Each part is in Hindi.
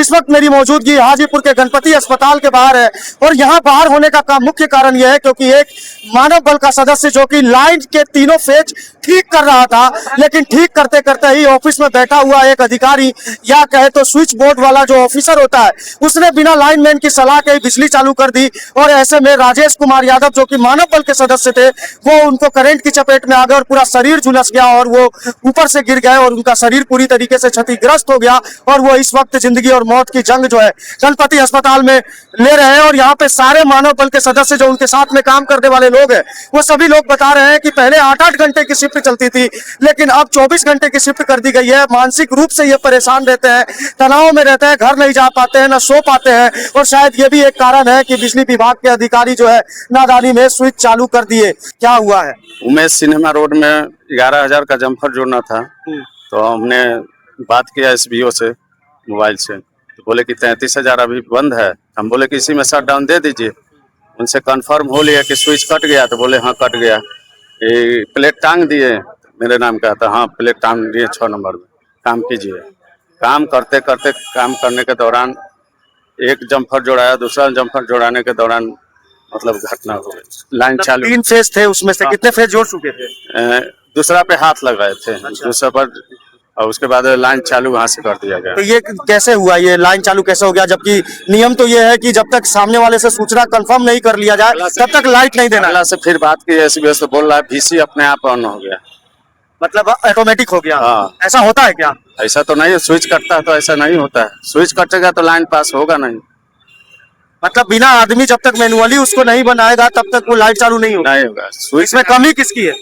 इस वक्त मेरी मौजूदगी हाजीपुर के गणपति अस्पताल के बाहर है और यहाँ बाहर होने का मुख्य कारण यह है क्योंकि एक मानव बल का सदस्य जो कि लाइन के तीनों फेज ठीक कर रहा था, लेकिन ठीक करते करते ही ऑफिस में बैठा हुआ एक अधिकारी या कहे तो स्विच बोर्ड वाला जो ऑफिसर होता है उसने बिना लाइनमैन की सलाह के बिजली चालू कर दी और ऐसे में राजेश कुमार यादव जो कि मानव बल के सदस्य थे वो उनको करंट की चपेट में आ गए और पूरा शरीर झुलस गया और वो ऊपर से गिर गए और उनका शरीर पूरी तरीके से क्षतिग्रस्त हो गया और वो इस वक्त जिंदगी और मौत की जंग जो है गणपति अस्पताल में ले रहे हैं। और यहाँ पे सारे मानव बल के सदस्य जो उनके साथ में काम करने वाले लोग हैं वो सभी लोग बता रहे हैं कि पहले 8-8 घंटे की शिफ्ट चलती थी लेकिन अब 24 घंटे की शिफ्ट कर दी गई है। मानसिक रूप से ये परेशान रहते हैं, तनाव में रहते हैं, घर नहीं जा पाते हैं, न सो पाते हैं और शायद ये भी एक कारण है कि बिजली विभाग के अधिकारी जो है नादानी में स्विच चालू कर दिए। क्या हुआ है? उमेश सिनेमा रोड में 11,000 का जम्फर जोड़ना था तो हमने बात किया SBO से मोबाइल से, तो बोले कि 33,000 अभी बंद है। हम बोले कि इसी में शट डाउन दे दीजिए। उनसे कंफर्म हो लिया कि स्विच कट गया, तो बोले हाँ कट गया। ये प्लेट टांग दिए मेरे नाम का था, हाँ प्लेट टांग दिए 6 नंबर में, काम कीजिए। काम करते करते काम करने के दौरान एक जम्फर जोड़ाया, दूसरा जम्फर जोड़ाने के दौरान मतलब घटना हो गई। लाइन चालू 3 फेज थे, उसमें से कितने फेज जोड़ चुके थे? दूसरा पे हाथ लगाए थे। अच्छा। दूसरा पर और उसके बाद लाइन चालू वहां से कर दिया गया। तो ये कैसे हुआ, ये लाइन चालू कैसे हो गया? जबकि नियम तो ये है कि जब तक सामने वाले से सूचना कंफर्म नहीं कर लिया जाए तब तक लाइट नहीं देना। से फिर बात की SBO से, बोल रहा है VC अपने आप ऑन हो गया, मतलब ऑटोमेटिक हो गया। हाँ। ऐसा होता है क्या? ऐसा तो नहीं है, स्विच कटता है तो ऐसा नहीं होता है। स्विच कटेगा तो लाइन पास होगा नहीं। मतलब बिना आदमी जब तक मैनुअली उसको नहीं बनाएगा तब तक वो लाइट चालू नहीं होगा। नहीं होगा। स्विच इसमें कमी किसकी है?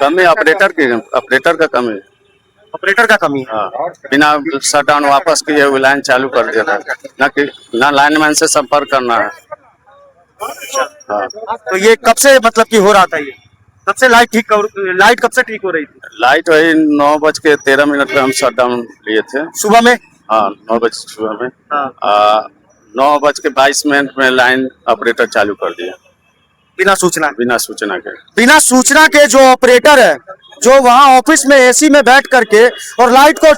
कमी ऑपरेटर की, ऑपरेटर का कमी। ऑपरेटर का कमी। हाँ, बिना शट डाउन वापस किए हुए लाइन चालू कर दिया था, ना लाइनमैन से संपर्क करना है। हाँ। तो ये कब से मतलब कि हो रहा था? ये कब से लाइट कब से ठीक हो रही थी? लाइट वही 9:13 पे हम शट डाउन लिए थे सुबह में। हाँ 9 बजे सुबह में। हाँ। 9:22 में लाइन ऑपरेटर चालू कर दिया बिना सूचना बिना सूचना के जो ऑपरेटर है जो वहाँ ऑफिस में AC में बैठ करके और लाइट को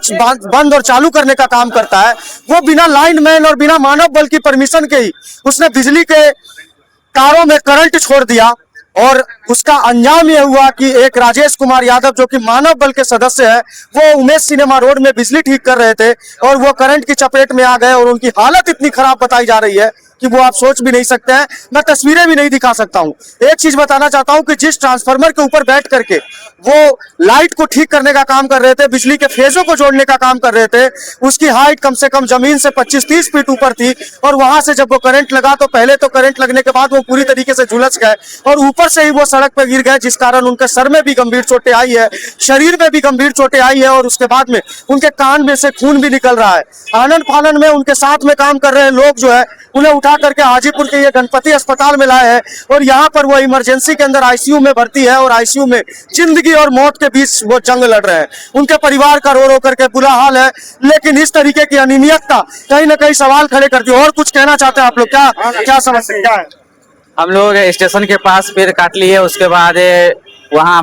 बंद और चालू करने का काम करता है, वो बिना लाइनमैन और बिना मानव बल की परमिशन के ही उसने बिजली के तारों में करंट छोड़ दिया और उसका अंजाम यह हुआ कि एक राजेश कुमार यादव जो कि मानव बल के सदस्य है वो उमेश सिनेमा रोड में बिजली ठीक कर रहे थे और वो करंट की चपेट में आ गए और उनकी हालत इतनी खराब बताई जा रही है कि वो आप सोच भी नहीं सकते हैं। मैं तस्वीरें भी नहीं दिखा सकता हूँ। एक चीज बताना चाहता हूँ कि जिस ट्रांसफार्मर के ऊपर बैठ करके वो लाइट को ठीक करने का काम कर रहे थे, बिजली के फेजों को जोड़ने का काम कर रहे थे, उसकी हाइट कम से कम जमीन से 25-30 फीट ऊपर थी और वहां से जब वो करंट लगा तो पहले तो करंट लगने के बाद वो पूरी तरीके से झुलस गए और ऊपर से ही वो सड़क पर गिर गए, जिस कारण उनके सर में भी गंभीर चोटें आई है, शरीर में भी गंभीर चोटें आई है और उसके बाद में उनके कान में से खून भी निकल रहा है। आनन फानन में उनके साथ में काम कर रहे लोग जो है उन्हें उठा करके हाजीपुर के ये गणपति अस्पताल में लाए हैं और यहाँ पर वो इमरजेंसी के अंदर ICU में भर्ती है और ICU में जिंदगी और मौत के बीच वो जंग लड़ रहे हैं। उनके परिवार का रो रो करके बुरा हाल है, लेकिन इस तरीके की अनियमितता कहीं ना कहीं सवाल खड़े करती है। और कुछ कहना चाहते हैं आप लोग? क्या समस्या क्या है? हम लोग स्टेशन के पास पेड़ काट लिए, उसके बाद वहाँ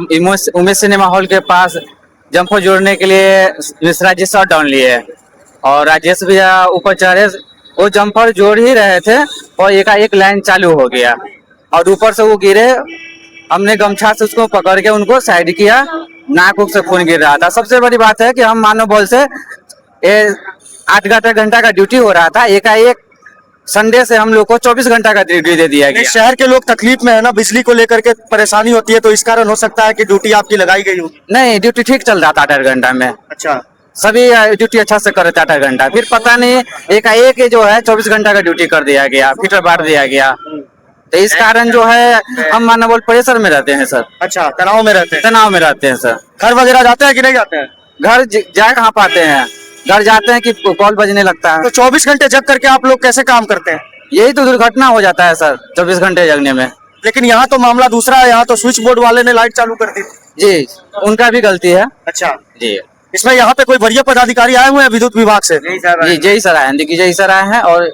उमेश सिनेमा हॉल के पास जम्फर जोड़ने के लिए मिश्रा जी शट डाउन लिए और राजेश भैया ऊपर चढ़े, वो जम्फर जोड़ ही रहे थे और एकाएक लाइन चालू हो गया और ऊपर से वो गिरे। हमने गमछा से उसको पकड़ के उनको साइड किया, नाक से खून गिर रहा था। सबसे बड़ी बात है कि हम मानव बल से 8 घंटा का ड्यूटी हो रहा था, एकाएक संडे से हम लोग को 24 घंटा का ड्यूटी दे दिया गया। शहर के लोग तकलीफ में है ना, बिजली को लेकर के परेशानी होती है, तो इस कारण हो सकता है कि ड्यूटी आपकी लगाई गई होगी। नहीं, ड्यूटी ठीक चल रहा था 8 घंटा में। अच्छा, सभी ड्यूटी अच्छा से कर रहे थे 8 घंटा, फिर पता नहीं एकाएक जो है 24 घंटा का ड्यूटी कर दिया गया, फिटर बांट दिया गया। तो इस कारण जो है हम मानव बल प्रेशर में रहते हैं सर। अच्छा, तनाव में रहते हैं सर। घर वगैरह जाते हैं कि नहीं जाते हैं? घर जा कहाँ पाते हैं, घर जाते हैं कि कॉल बजने लगता है। तो 24 घंटे जग करके आप लोग कैसे काम करते हैं? यही तो दुर्घटना हो जाता है सर 24 घंटे जगने में। लेकिन यहाँ तो मामला दूसरा है, यहाँ तो स्विच बोर्ड वाले ने लाइट चालू कर दी। जी, उनका भी गलती है। अच्छा जी, इसमें यहाँ पे कोई वरीय पदाधिकारी आए हुए हैं विद्युत विभाग से? जी, जय सर आए हैं, देखिए जय सर आए हैं और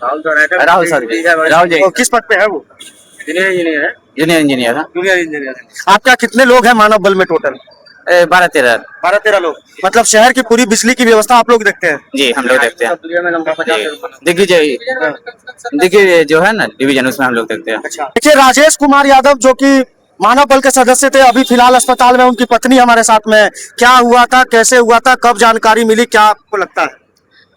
राहुल सर भी। राहुल जी किस पद पे है वो? जूनियर इंजीनियर है। आप क्या कितने लोग हैं मानव बल में टोटल? 12-13। 12-13 लोग, मतलब शहर की पूरी बिजली की व्यवस्था आप लोग देखते हैं? जी हम लोग देखते हैं। दिग्विजय जो है ना डिवीजन, उसमें हम लोग देखते हैं। अच्छा, देखिए राजेश कुमार यादव जो कि मानव बल के सदस्य थे, अभी फिलहाल अस्पताल में, उनकी पत्नी हमारे साथ में है। क्या हुआ था, कैसे हुआ था, कब जानकारी मिली, क्या आपको लगता है?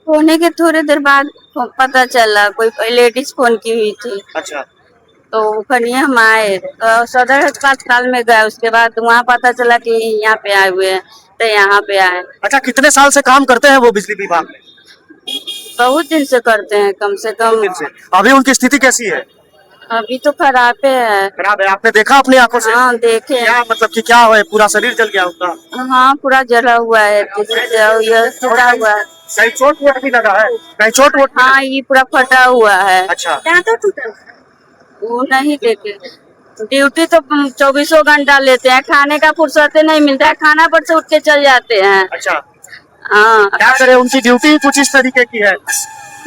होने के थोड़ी देर बाद पता चला, कोई लेडीज फोन की हुई थी, अच्छा, तो खनिया हम आए तो सदर अस्पताल में गए। उसके बाद वहाँ पता चला कि यहाँ पे आए हुए हैं, तो यहाँ पे आए। अच्छा, कितने साल से काम करते हैं वो बिजली विभाग में? बहुत दिन से करते हैं, कम से कम। दिन से। अभी उनकी स्थिति कैसी है? अभी तो खराब है। खराब है, आपने देखा अपनी आंखों से? हाँ देखे। क्या मतलब कि क्या है, पूरा शरीर जल गया उनका? हाँ पूरा जला हुआ है, ये फटा हुआ है। कहीं चोट वोट भी लगा है? कहीं चोट वोट? हाँ ये पूरा फटा हुआ है। अच्छा, वो नहीं देखे। ड्यूटी तो 24 घंटा लेते हैं, खाने का फुर्सत नहीं मिलता है, खाना पर से उठ के चल जाते हैं। अच्छा, हाँ क्या करे, उनकी ड्यूटी कुछ इस तरीके की है।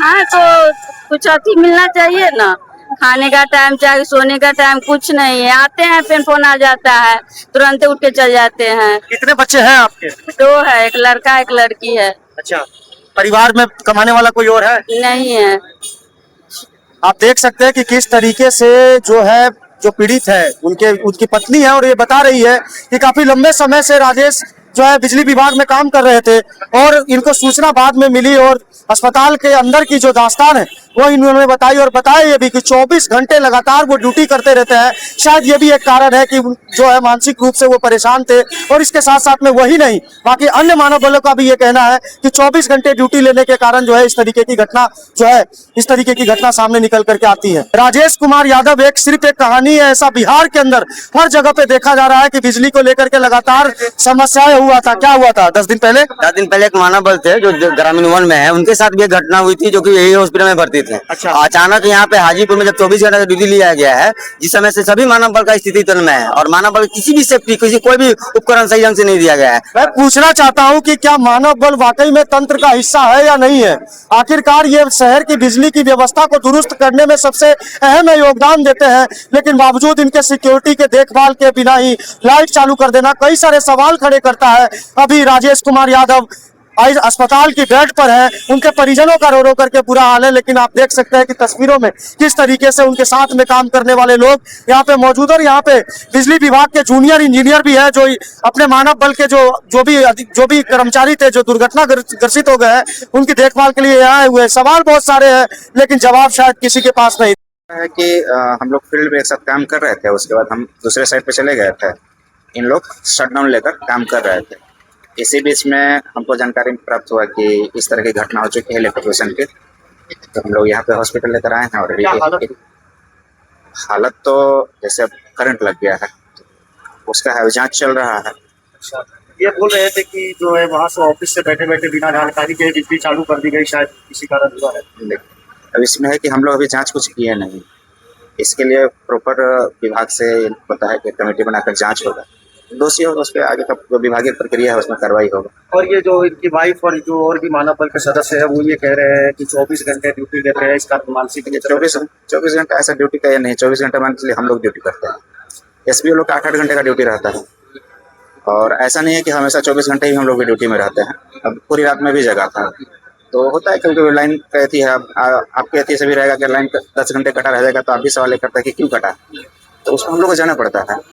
हाँ तो कुछ अति मिलना चाहिए ना, खाने का टाइम चाहे सोने का टाइम कुछ नहीं है। आते हैं फिर फोन आ जाता है, तुरंत उठ के चल जाते हैं। कितने बच्चे हैं आपके? 2 है, एक लड़का एक लड़की है। अच्छा, परिवार में कमाने वाला कोई और है? नहीं है। आप देख सकते हैं कि किस तरीके से जो है, जो पीड़ित है, उनकी पत्नी है, और ये बता रही है कि काफी लंबे समय से राजेश जो है बिजली विभाग में काम कर रहे थे, और इनको सूचना बाद में मिली, और अस्पताल के अंदर की जो दास्तान है वो इन्होंने बताई, और बताया ये भी कि 24 घंटे लगातार वो ड्यूटी करते रहते हैं। शायद ये भी एक कारण है कि जो है मानसिक रूप से वो परेशान थे, और इसके साथ साथ में वही नहीं, बाकी अन्य मानव बलों का भी ये कहना है कि 24 घंटे ड्यूटी लेने के कारण जो है इस तरीके की घटना जो है, इस तरीके की घटना सामने निकल करके आती है। राजेश कुमार यादव एक सिर्फ एक कहानी है, ऐसा बिहार के अंदर हर जगह पे देखा जा रहा है कि बिजली को लेकर के लगातार समस्याएं हुआ था। क्या हुआ था 10 दिन पहले? 10 दिन पहले एक मानव बल थे जो ग्रामीण 1 में है, उनके साथ भी एक घटना हुई थी जो कि यही हॉस्पिटल में भर्ती थे। अच्छा। अचानक यहाँ पे हाजीपुर में जब 24 घंटे का ड्यूटी लिया गया है, जिस समय से सभी मानव बल का स्थिति तन में है, और मानव बल किसी भी सेफ्टी, कोई भी उपकरण सही ढंग से नहीं दिया गया है। मैं पूछना चाहता हूं कि क्या मानव बल वाकई में तंत्र का हिस्सा है या नहीं है? आखिरकार ये शहर की बिजली की व्यवस्था को दुरुस्त करने में सबसे अहम योगदान देते हैं, लेकिन बावजूद इनके सिक्योरिटी के देखभाल के बिना ही लाइट चालू कर देना कई सारे सवाल खड़े करता है। अभी राजेश कुमार यादव अस्पताल की बेड पर है, उनके परिजनों का रो रो करके बुरा हाल है, लेकिन आप देख सकते हैं कि तस्वीरों में किस तरीके से उनके साथ में काम करने वाले लोग यहाँ पे मौजूद है। और यहाँ पे बिजली विभाग के जूनियर इंजीनियर भी है, जो अपने मानव बल के जो भी कर्मचारी थे जो दुर्घटना ग्रसित हो गए हैं, उनकी देखभाल के लिए आए हुए। सवाल बहुत सारे हैं, लेकिन जवाब शायद किसी के पास नहीं है कि हम लोग फील्ड में एक साथ काम कर रहे थे, उसके बाद हम दूसरे साइड पे चले गए थे। इन लोग शटडाउन लेकर काम कर रहे थे। इसी बीच में हमको जानकारी प्राप्त हुआ कि इस तरह की घटना हो चुकी है इलेक्ट्रिशियन की, तो हम लोग यहाँ पे हॉस्पिटल लेकर आए हैं। और हालत तो जैसे अब करंट लग गया है, उसका है जांच चल रहा है। ये बोल रहे थे कि जो है वहाँ से ऑफिस से बैठे बैठे बिना जानकारी के बिजली चालू कर दी गई, शायद किसी कारण हुआ है। अब इसमें है कि हम लोग अभी जांच कुछ किए नहीं, इसके लिए प्रॉपर विभाग से पता है कि कमेटी बनाकर जांच होगा, दोषी होगा उस पर आगे का जो विभागीय प्रक्रिया है उसमें कार्रवाई होगा। और ये जो इनकी वाइफ और जो और भी मानव बल के सदस्य है, वो ये कह रहे हैं कि 24 घंटे ड्यूटी देते हैं, इसका मानसिक 24 घंटा ऐसा ड्यूटी का ये नहीं, 24 घंटा मान के लिए हम लोग ड्यूटी करते हैं। एसपीओ लोग का 8-8 घंटे का ड्यूटी रहता है, और ऐसा नहीं है कि हमेशा 24 घंटे ही हम लोग भी ड्यूटी में रहते हैं। अब पूरी रात में भी जगह था, तो होता है क्योंकि लाइन कहती है, आपके एथी से भी रहेगा कि लाइन 10 घंटे कटा रह जाएगा, तो आप भी सवाल करता है कि क्यों कटा, तो उसको हम लोग को जाना पड़ता है।